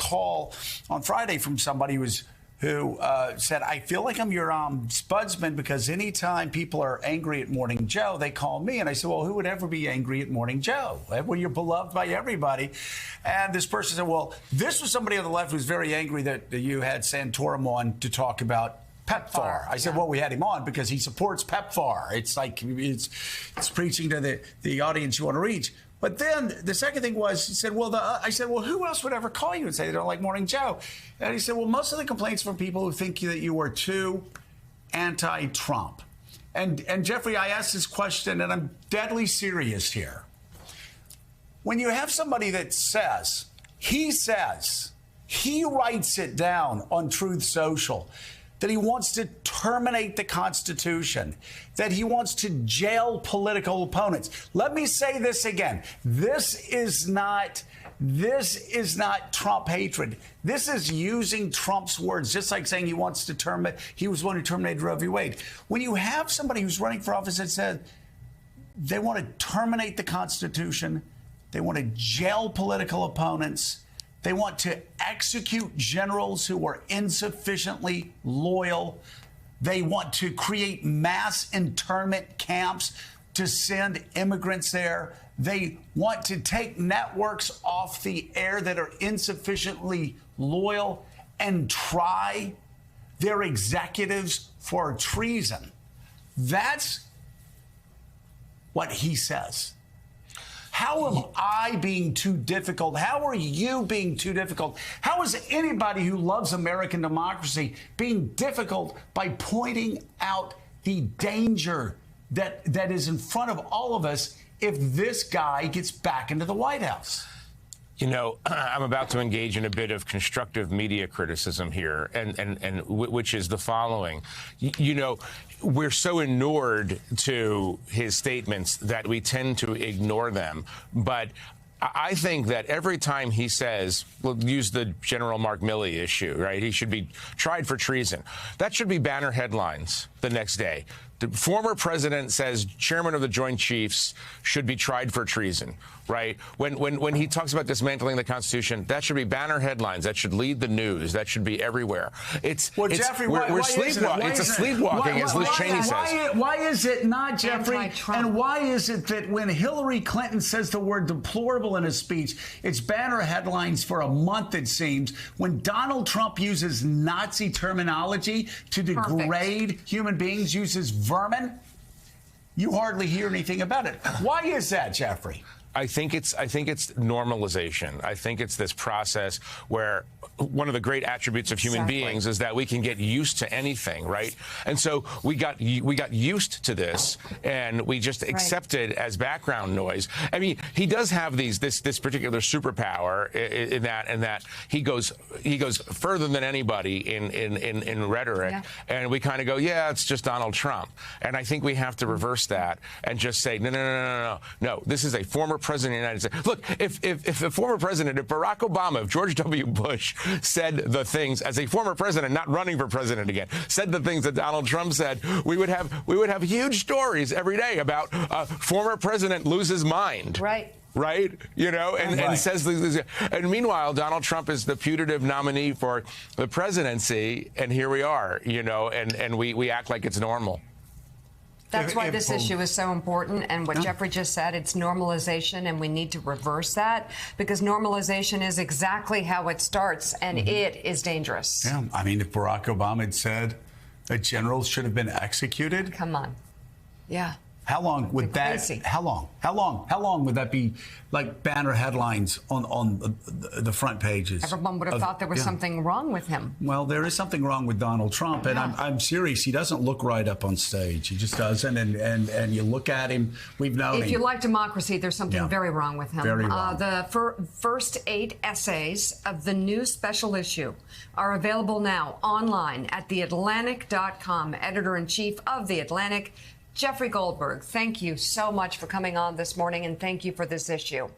call on Friday from somebody who said, I feel like I'm your spudsman because anytime people are angry at Morning Joe, they call me. And I said, well, who would ever be angry at Morning Joe? Well, you're beloved by everybody. And this person said, well, this was somebody on the left who was very angry that you had Santorum on to talk about PEPFAR. I said, well, we had him on because he supports PEPFAR. It's like it's preaching to the audience you want to reach. But then the second thing was, he said, well, I said, well, who else would ever call you and say they don't like Morning Joe? And he said, well, most of the complaints from people who think that you are too anti-Trump. And Jeffrey, I asked this question, and I'm deadly serious here. When you have somebody that says, he writes it down on Truth Social, that he wants to terminate the Constitution, that he wants to jail political opponents. Let me say this again. This is not Trump hatred. This is using Trump's words, just like saying he wants to he was one who terminated Roe v. Wade. When you have somebody who's running for office that said they want to terminate the Constitution, they want to jail political opponents, they want to execute generals who are insufficiently loyal. They want to create mass internment camps to send immigrants there. They want to take networks off the air that are insufficiently loyal and try their executives for treason. That's what he says. How am I being too difficult? How are you being too difficult? How is anybody who loves American democracy being difficult by pointing out the danger that is in front of all of us if this guy gets back into the White House? You know, I'm about to engage in a bit of constructive media criticism here, and which is the following. You know, we're so inured to his statements that we tend to ignore them. But I think that every time he says, we'll use the General Mark Milley issue, right? He should be tried for treason. That should be banner headlines the next day. The former president says chairman of the Joint Chiefs should be tried for treason, right? When he talks about dismantling the Constitution, that should be banner headlines. That should lead the news. That should be everywhere. Jeffrey, we're sleepwalking. It's a sleepwalking, as Liz Cheney says. Why is it not, Jeffrey? Anti-Trump. And why is it that when Hillary Clinton says the word deplorable in a speech, it's banner headlines for a month, it seems. When Donald Trump uses Nazi terminology to degrade human beings, uses vermin, you hardly hear anything about it. Why is that, Jeffrey? I think it's normalization. I think it's this process where one of the great attributes of human beings is that we can get used to anything, right? And so we got used to this, and we just accept it as background noise. I mean, he does have this particular superpower in that he goes further than anybody in rhetoric, and we kind of go, yeah, it's just Donald Trump. And I think we have to reverse that and just say, no, this is a former president of the United States. Look, if a former president, if Barack Obama, if George W. Bush said the things as a former president, not running for president again, said the things that Donald Trump said, we would have huge stories every day about former president loses mind. Right? You know, and says these. And meanwhile, Donald Trump is the putative nominee for the presidency, and here we are, you know, and we act like it's normal. That's why this issue is so important. And what Jeffrey just said, it's normalization, and we need to reverse that, because normalization is exactly how it starts, and it is dangerous. Yeah, I mean, if Barack Obama had said that generals should have been executed. Come on. Yeah. How long would that? How long would that be like banner headlines on the front pages? Everyone would have thought there was something wrong with him. Well, there is something wrong with Donald Trump, and I'm serious. He doesn't look right up on stage. He just doesn't. And you look at him. We've known him. If you like democracy, there's something very wrong with him. Very wrong. The first 8 essays of the new special issue are available now online at theatlantic.com. Editor-in-chief of The Atlantic, Jeffrey Goldberg, thank you so much for coming on this morning, and thank you for this issue.